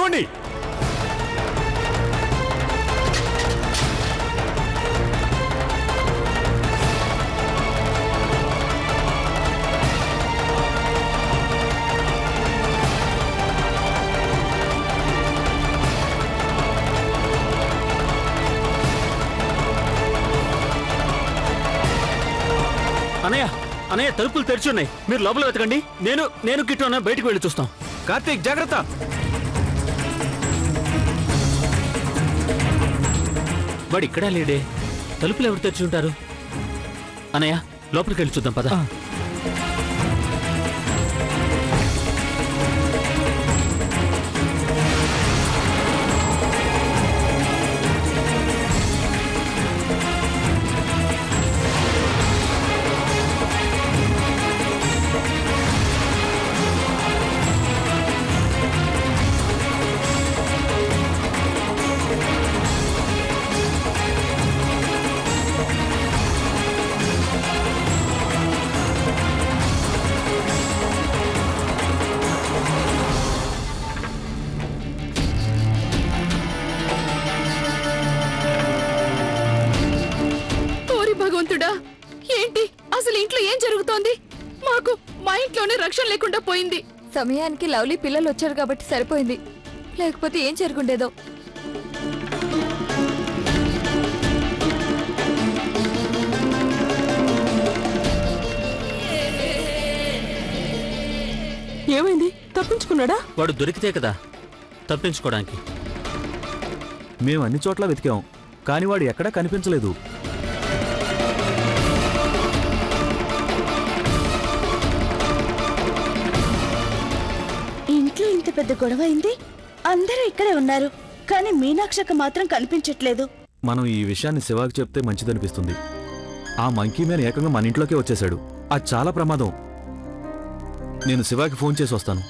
తెరవండి. అన్నయ్య అన్నయ్య తలుపులు తెరిచి ఉన్నాయి. మీరు లోపల వెతకండి. నేను కిట్టు అన్న బయటకు వెళ్ళి చూస్తాం. కార్తీక్ జాగ్రత్త. వాడు ఇక్కడా లేడే. తలుపులు ఎవరు తెరిచి ఉంటారు? అన్నయ్య లోపలికి వెళ్ళి చూద్దాం పద. ఏంటి అసలు ఇంట్లో ఏం జరుగుతోంది? మాకు మా ఇంట్లోనే రక్షణ లేకుండా పోయింది. సమయానికి లవ్లీ పిల్లలు వచ్చారు కాబట్టి సరిపోయింది, లేకపోతే ఏం జరుగుండేదో. ఏమైంది? తప్పించుకున్నాడా? వాడు దొరికితే కదా తప్పించుకోవడానికి. మేము అన్ని చోట్ల వెతికాం, కానీ వాడు ఎక్కడా కనిపించలేదు. ఇంట్లో ఇంత పెద్ద గొడవ అయింది, అందరూ ఇక్కడే ఉన్నారు, కానీ మీనాక్షక్క మాత్రం కనిపించట్లేదు. మనం ఈ విషయాన్ని శివాకి చెప్తే మంచిదనిపిస్తుంది. ఆ మంకీ మ్యాన్ ఏకంగా మన ఇంట్లోకే వచ్చేశాడు. అది చాలా ప్రమాదం. నేను శివాకి ఫోన్ చేసి వస్తాను.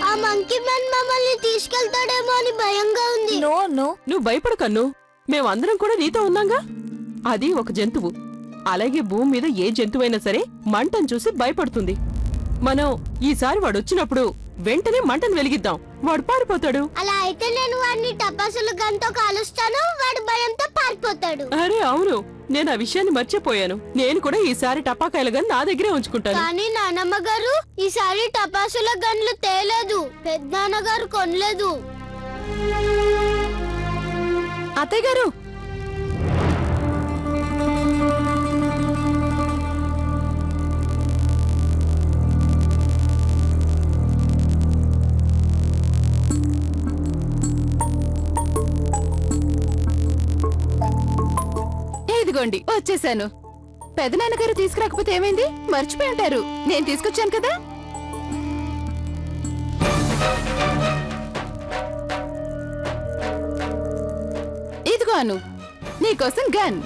ఆ మంకీ మ్యాన్ మమ్మల్ని తీసుకెళ్తాడేమో అని భయంగా ఉంది. నో నో, నువ్వు భయపడకన్ను, మేమందరం కూడా నీతో ఉన్నాగా. అది ఒక జంతువు. అలాగే భూమి మీద ఏ జంతువైనా సరే మంటను చూసి భయపడుతుంది. మనం ఈసారి వాడు వచ్చినప్పుడు వెంటనే మంటను వెలిగిద్దాం, వాడు పారిపోతాడు. అలా అయితే నేను వాడిని టపాసుల గన్తో కాలుస్తాను, వాడు భయంతో పారిపోతాడు. అరే అవును, నేను ఆ విషయాన్ని మర్చిపోయాను. నేను కూడా ఈసారి టపాకాయల గన్ నా దగ్గరే ఉంచుకుంటాను. కానీ నానమ్మ గారు ఈసారి టపాసుల గన్లు తేలేదు, పెద్దనాన్నగారు కొనలేదు. అత్తయ్య గారు, ఇదిగోండి వచ్చేసాను. పెదనాన్నగారు తీసుకురాకపోతే ఏమైంది? మర్చిపోయి ఉంటారు, నేను తీసుకొచ్చాను కదా. ఇదిగో అను, నీకోసం గన్.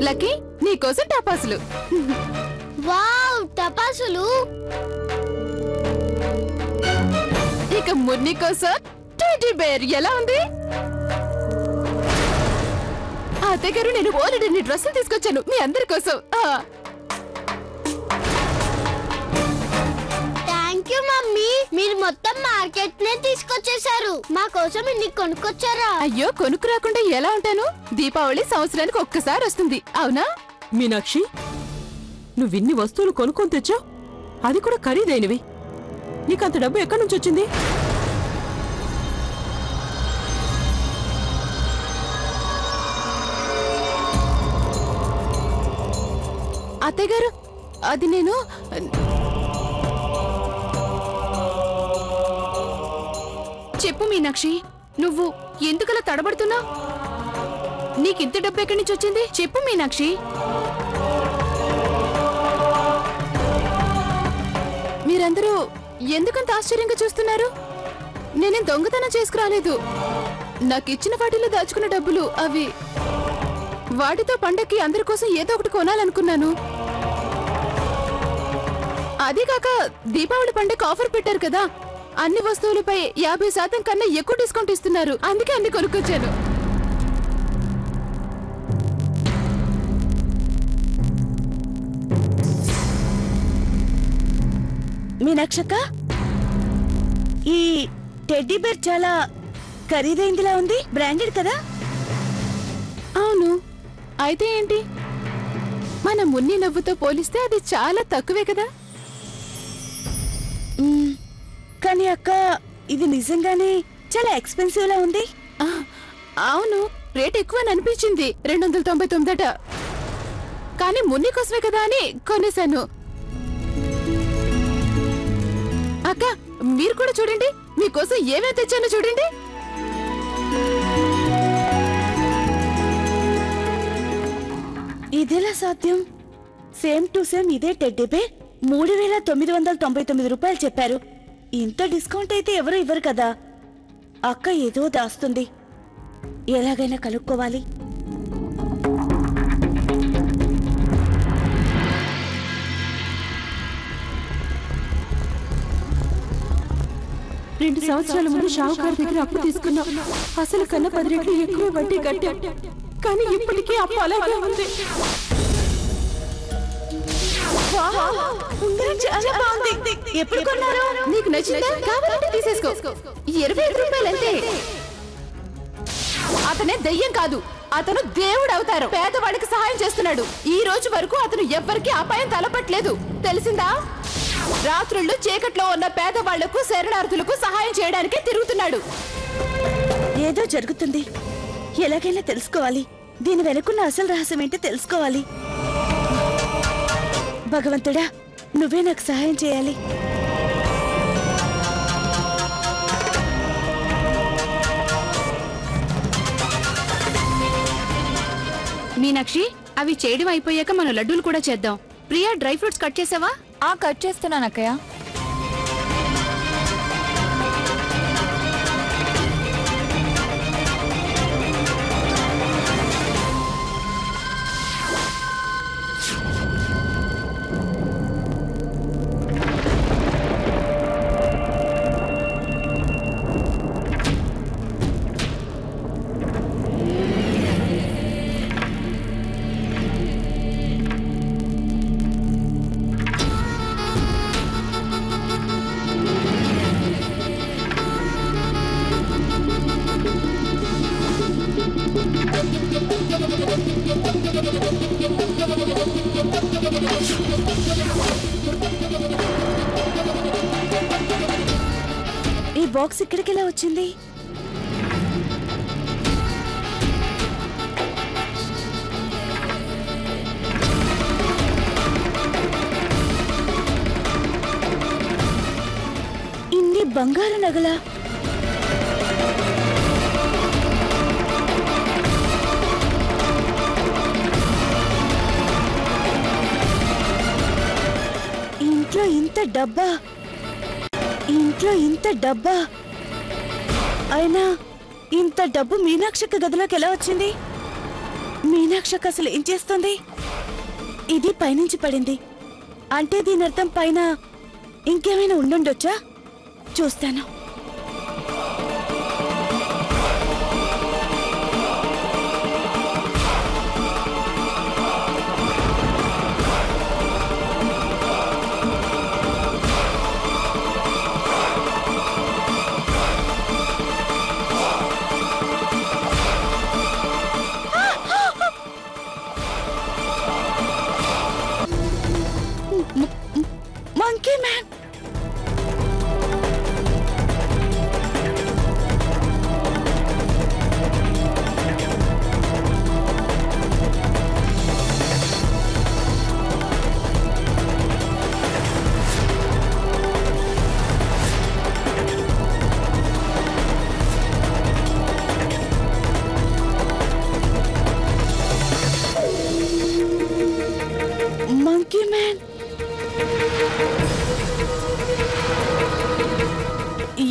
లక్కీ, నీకోసం టపాసులు. వావ్, టపాసులు. ఇక మున్ని కోసం టెడ్డీ బేర్. ఎలా ఉంది? అత్తయ్య గారు, నేను ఓల్రెడీ డ్రెస్సులు తీసుకొచ్చాను మీ అందరి కోసం. థ్యాంక్ యూ మమ్మీ, మీరు మొత్తం మార్కెట్ నే తీసుకొచ్చేసారు. మా కోసం ఇన్ని కొనుక్కొచ్చారా? అయ్యో, కొనుక్కు రాకుండా ఎలా ఉంటాను? దీపావళి సంవత్సరానికి ఒక్కసారి వస్తుంది, అవునా? మీనాక్షి, నువ్విన్ని వస్తువులు కొనుక్కొని తెచ్చావు, అది కూడా ఖరీదైనవి. నీకంత డబ్బు ఎక్కడి నుంచి వచ్చింది? అత్తయ్య గారు, అది నేను చెప్పు మీనాక్షి, నువ్వు ఎందుకలా తడబడుతున్నావు? నీకింత డబ్బు ఎక్కడి నుంచి వచ్చింది? చెప్పు మీనాక్షి. మీరందరూ ఎందుకంత ఆశ్చర్యంగా చూస్తున్నారు? నేనేం దొంగతనం చేసుకురాలేదు. నాకిచ్చిన వాటిలో దాచుకున్న డబ్బులు అవి. వాటితో పండక్కి అందరి కోసం ఏదో ఒకటి కొనాలనుకున్నాను. అదే కాక దీపావళి పండగ ఆఫర్ పెట్టారు కదా, అన్ని వస్తువులపై 50% కన్నా ఎక్కువ డిస్కౌంట్ ఇస్తున్నారు, అందుకే అన్ని కొనుక్కొచ్చాను. మీనాక్షక్క, ఈ టెడ్డీ బేర్ చాలా ఖరీదైందిలా ఉంది. బ్రాండెడ్ కదా? అవును, అయితే ఏంటి? మన మున్ని నవ్వుతో పోలిస్తే అది చాలా తక్కువే కదా. కానీ అక్క, ఇది నిజంగానే చాలా ఎక్స్పెన్సివ్ లా ఉంది. అవును, రేట్ ఎక్కువ అనిపించింది. 299 కానీ మున్ని కోసమే కదా అని కొనేశాను. అక్క, మీరు కూడా చూడండి, మీకోసం ఏమేమి తెచ్చానో చూడండి. ఇదెలా సాధ్యం? సేమ్ టు సేమ్ ఇదే టెడ్డీ బేర్ 3999 రూపాయలు చెప్పారు. ఇంత డిస్కౌంట్ అయితే ఎవరు ఇవ్వరు కదా. అక్క ఏదో దాస్తుంది. ఎలాగైనా కనుక్కోవాలి. రెండు సంవత్సరాల ముందు షావుకారు దగ్గర అప్పు తీసుకున్నాం. అసలు కన్నా 10 రెట్లు ఎక్కువ వడ్డీ కట్టాం. కానీ ఇప్పటికీ అప్పు అలాగే ఉంది. ఉంగరం చాలా బాగుంది. ఎప్పుడు కొన్నారు? నీకు నచ్చిందా? కావాలంటే తీసేసుకో. 25 రూపాయలంతే. అతనే దయ్యం కాదు, అతను దేవుడు అవుతారు. పేదవాడికి సహాయం చేస్తున్నాడు. ఈ రోజు వరకు అతను ఎవ్వరికీ అపాయం తలపట్లేదు, తెలిసిందా? రాత్రుళ్ళు చీకట్లో ఉన్న పేదవాళ్లకు, శరణార్థులకు సహాయం చేయడానికే తిరుగుతున్నాడు. ఏదో జరుగుతుంది. ఎలాగైనా తెలుసుకోవాలి. దీని వెనుకున్న అసలు రహస్యం ఏంటో తెలుసుకోవాలి. భగవంతుడా, నువ్వే నాకు సహాయం చేయాలి. మీనాక్షి, అవి చేయడం అయిపోయాక మన లడ్డూలు కూడా చేద్దాం. ప్రియా, డ్రై ఫ్రూట్స్ కట్ చేసావా? కట్ చేస్తున్నాను అక్కయ్య. ఈ బాక్స్ ఇక్కడికి ఎలా వచ్చింది? ఇన్ని బంగారు నగలా? ఇంట్లో ఇంత డబ్బా, ఇంట్లో ఇంత డబ్బా. అయినా ఇంత డబ్బు మీనాక్షక్క గదిలోకి ఎలా వచ్చింది? మీనాక్షక్క అసలు ఏం చేస్తుంది? ఇది పైనుంచి పడింది అంటే దీని అర్థం పైన ఇంకేమైనా ఉండుండొచ్చా? చూస్తాను. Monkey man! Monkey man!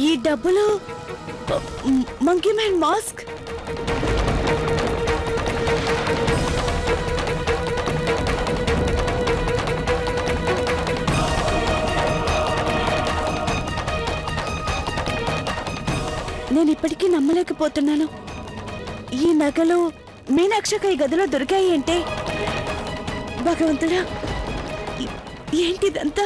ఈ డబ్బులు మంకీ మ్యాన్ మాస్క్. నేను ఇప్పటికీ నమ్మలేకపోతున్నాను. ఈ నగలు మీనాక్షక ఈ గదిలో దొరికాయి అంటే, భగవంతుడా ఏంటిదంతా?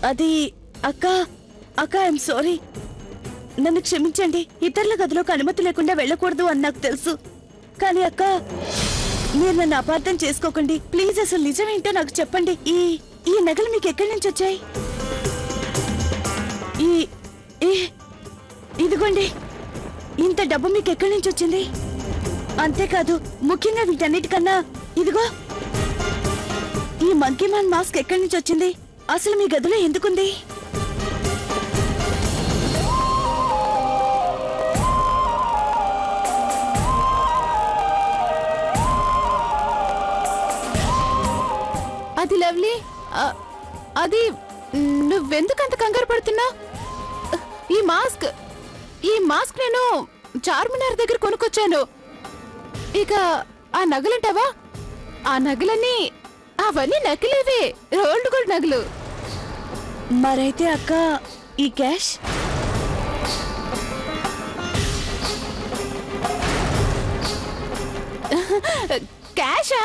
అది అక్క అక్క ఐఎమ్ సారీ. నన్ను క్షమించండి. ఇతరుల గదిలోకి అనుమతి లేకుండా వెళ్ళకూడదు అని నాకు తెలుసు. కానీ అక్క, మీరు నన్ను అపార్థం చేసుకోకండి ప్లీజ్. అసలు నిజమేంటో నాకు చెప్పండి. ఈ నగలు మీకు ఎక్కడి నుంచి వచ్చాయి? ఇదిగోండి, ఇంత డబ్బు మీకు ఎక్కడి నుంచి వచ్చింది? అంతేకాదు, ముఖ్యంగా వీటన్నిటికన్నా ఇదిగో ఈ మంకీ మ్యాన్ మాస్క్ ఎక్కడి నుంచి వచ్చింది? అసలు మీ గదిలో ఎందుకుంది? అది లవ్లీ, అది నువ్వెందుకంత కంగారు పడుతున్నా? ఈ మాస్క్ నేను చార్మినార్ దగ్గర కొనుక్కొచ్చాను. ఇక ఆ నగలంటావా? ఆ నగలన్నీ అవన్నీ నకిలీవే, రోల్డ్ గోల్డ్ నగలు. మరైతే అక్క, ఈ క్యాష్? క్యాషా?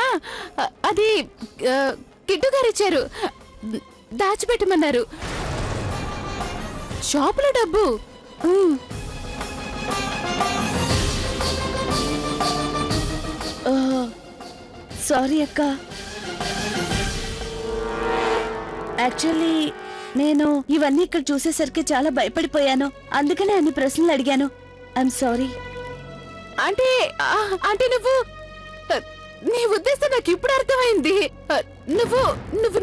అది కిట్టు గారు ఇచ్చారు, దాచిపెట్టమన్నారు. షాపులో డబ్బు. సారీ అక్క. యాక్చువల్లీ నేను ఇవన్నీ ఇక్కడ చూసేసరికి చాలా భయపడిపోయాను. అందుకనే అన్ని ప్రశ్నలు అడిగాను. I'm sorry. అంటే నువ్వు, నీ ఉద్దేశం నాకు ఇప్పుడు అర్థమైంది. నువ్వు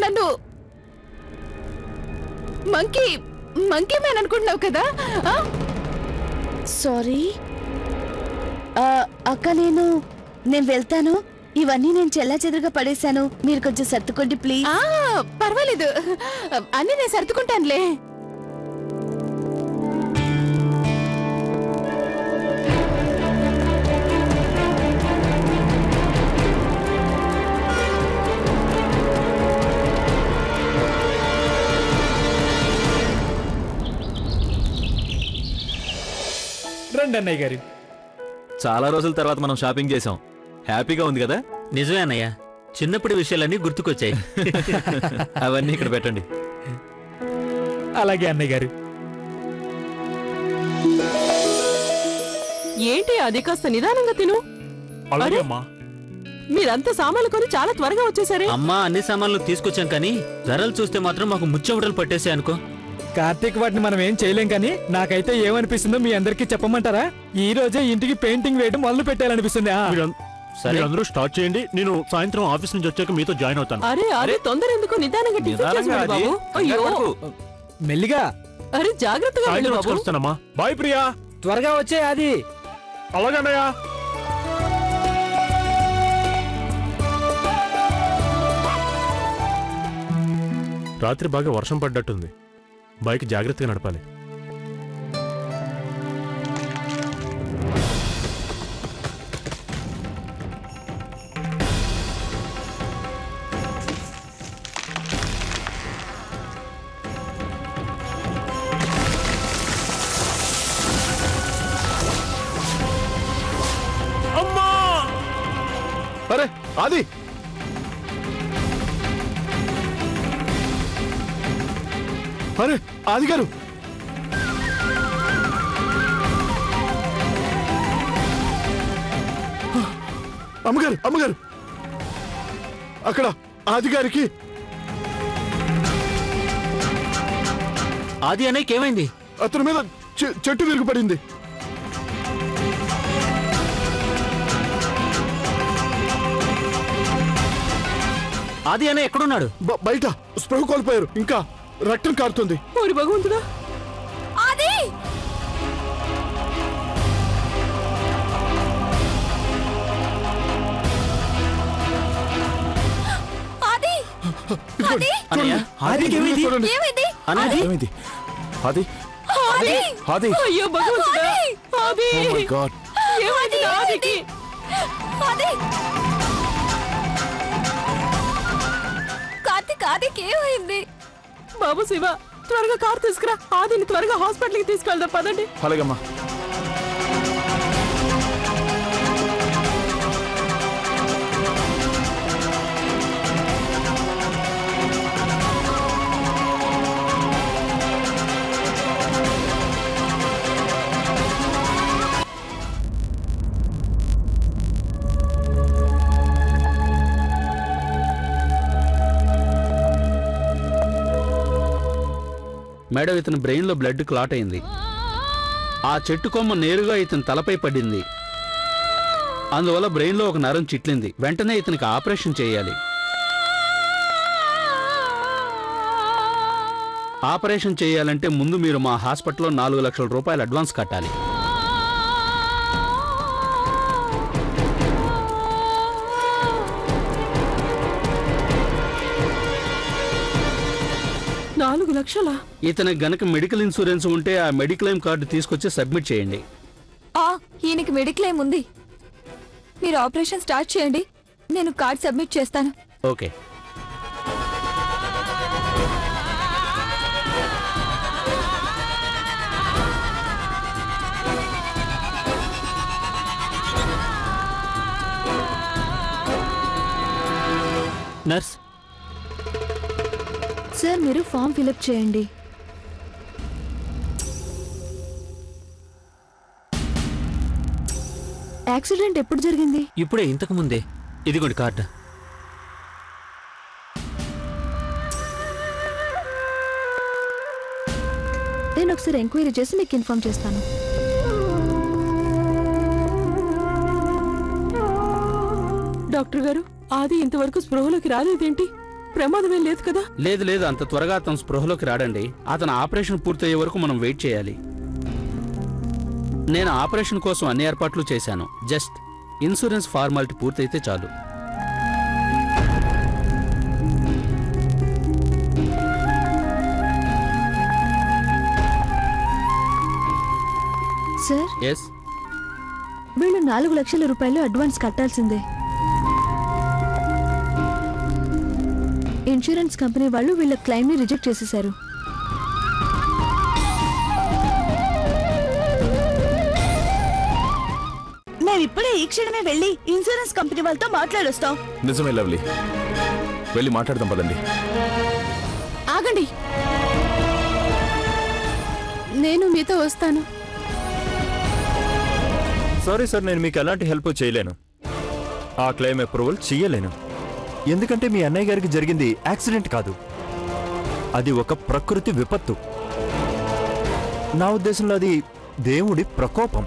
నన్ను మంకీ మ్యాన్ అనుకుంటున్నావు కదా? సారీ అక్క. నేను వెళ్తాను. ఇవన్నీ నేను చెల్లాచెదురుగా పడేశాను. మీరు కొంచెం సర్దుకోండి ప్లీజ్. పర్వాలేదు, అన్ని నేను సర్దుకుంటానులే. రండి అన్నయ్య గారు. చాలా రోజుల తర్వాత మనం షాపింగ్ చేసాం. హ్యాపీగా ఉంది కదా? నిజమే అన్నయ్య, చిన్నప్పటి విషయాలన్నీ గుర్తుకొచ్చాయి. అవన్నీ ఇక్కడ పెట్టండి. అలాగే అన్నయ్య గారు. ఏంటి అది కాస్త నిదానంగా తిను. అలాగే అమ్మా. మీరంతా సామాన్లు కొని చాలా త్వరగా వచ్చేసరే. అమ్మా అన్ని సామాన్లు తీసుకొచ్చాం, కానీ ధరలు చూస్తే మాత్రం మాకు ముచ్చమటలు పట్టేసాయి అనుకో. కార్తీక్ వాటిని మనం ఏం చేయలేం, కానీ నాకైతే ఏమనిపిస్తుందో మీ అందరికీ చెప్పమంటారా? ఈ రోజే ఇంటికి పెయింటింగ్ వేయడం మొదలు పెట్టాలనిపిస్తుంది. అందరూ స్టార్ట్ చేయండి, నేను సాయంత్రం ఆఫీస్ నుంచి వచ్చాక మీతో జాయిన్ అవుతాను. అరే తొందర ఎందుకు? నిదానంగా టిఫిన్ చేసుకోండి బాబు. అయ్యో, మెల్లిగా. అరే జాగ్రత్తగా వెళ్ళు బాబు. వస్తానమ్మా. బాయ్ ప్రియా. త్వరగా వచ్చే అది. అలాగన్నయ్యా. రాత్రి బాగా వర్షం పడ్డట్టుంది, బైక్ జాగ్రత్తగా నడపాలి. అమ్మా! అరే ఆది, అరే ఆది గారు, అమ్మగారు అక్కడ ఆది గారికి. ఆది అన్నయ్యకి ఏమైంది? అతని మీద చెట్టు విరుగుపడింది. ఆది అన్నయ్య ఎక్కడున్నాడు? బయట స్పృహ కోల్పోయారు, ఇంకా రక్తం కారుతుంది. ఓరి భగవంతుడా. అది ఏమైంది? అయ్యో భగవంతుడా. ఆది Oh my God. ఏమైంది ఆదికి? కార్తీక్ ఏమైంది? బాబు శివ, త్వరగా కార్ తీసుకురా. ఆదిని త్వరగా హాస్పిటల్కి తీసుకెళ్దాం పదండి. అలాగమ్మా. మేడం ఇతని బ్రెయిన్లో బ్లడ్ క్లాట్ అయింది. ఆ చెట్టు కొమ్మ నేరుగా ఇతని తలపై పడింది. అందువల్ల బ్రెయిన్లో ఒక నరం చిట్లింది. వెంటనే ఇతనికి ఆపరేషన్ చేయాలి. ఆపరేషన్ చేయాలంటే ముందు మీరు మా హాస్పిటల్లో 4 లక్షల రూపాయలు అడ్వాన్స్ కట్టాలి. $4 లక్షలా? ఇతనికి గనక మెడికల్ ఇన్సూరెన్స్ ఉంటే ఆ మెడిక్లెయిమ్ కార్డు తీసుకొచ్చి సబ్మిట్ చేయండి. ఈయనకి మెడిక్లెయిమ్ ఉంది. మీరు ఆపరేషన్ స్టార్ట్ చేయండి, నేను కార్డ్ సబ్మిట్ చేస్తాను. ఓకే. నర్స్, సార్ మీరు ఫామ్ ఫిలప్ చేయండి. యాక్సిడెంట్ ఎప్పుడు జరిగింది? ఇప్పుడే, ఇంతకు ముందే. ఇదిగోండి కార్డు. నేను ఒకసారి ఎంక్వైరీ చేసి మీకు ఇన్ఫార్మ్ చేస్తాను. డాక్టర్ గారు, ఆది ఇంతవరకు స్పృహలోకి రాలేదేంటి? ప్రమాదమేం లేదు కదా? లేదు లేదు, అంత త్వరగా అతను స్పృహలోకి రాడండి. అతను ఆపరేషన్ పూర్తయ్యే వరకు మనం వెయిట్ చేయాలి. నేను ఆపరేషన్ కోసం అన్ని ఏర్పాట్లు చేశాను. జస్ట్ ఇన్సూరెన్స్ ఫార్మాలిటీ పూర్తయితే చాలు. సార్, ఎస్, వీళ్ళు 4 లక్షల రూపాయలు అడ్వాన్స్ కట్టాల్సిందే. ఇన్సూరెన్స్ కంపెనీ వాళ్ళు వీళ్ళ క్లెయిమ్ ని రిజెక్ట్ చేసేశారు. మేమిప్పుడే ఈ క్షణమే వెళ్ళి ఇన్సూరెన్స్ కంపెనీ వాళ్ళతో మాట్లాడొస్తాం. నిజమే లవ్లీ, వెళ్ళి మాట్లాడదాం పదండి. ఆగండి, నేను మీతో వస్తాను. సారీ సార్, నేను మీకు ఎలాంటి హెల్ప్ చేయలేను. ఆ క్లెయిమ్ అప్రూవల్ చెయ్యలేను. ఎందుకంటే మీ అన్నయ్య గారికి జరిగింది యాక్సిడెంట్ కాదు, అది ఒక ప్రకృతి విపత్తు. నా ఉద్దేశంలో అది దేవుడి ప్రకోపం.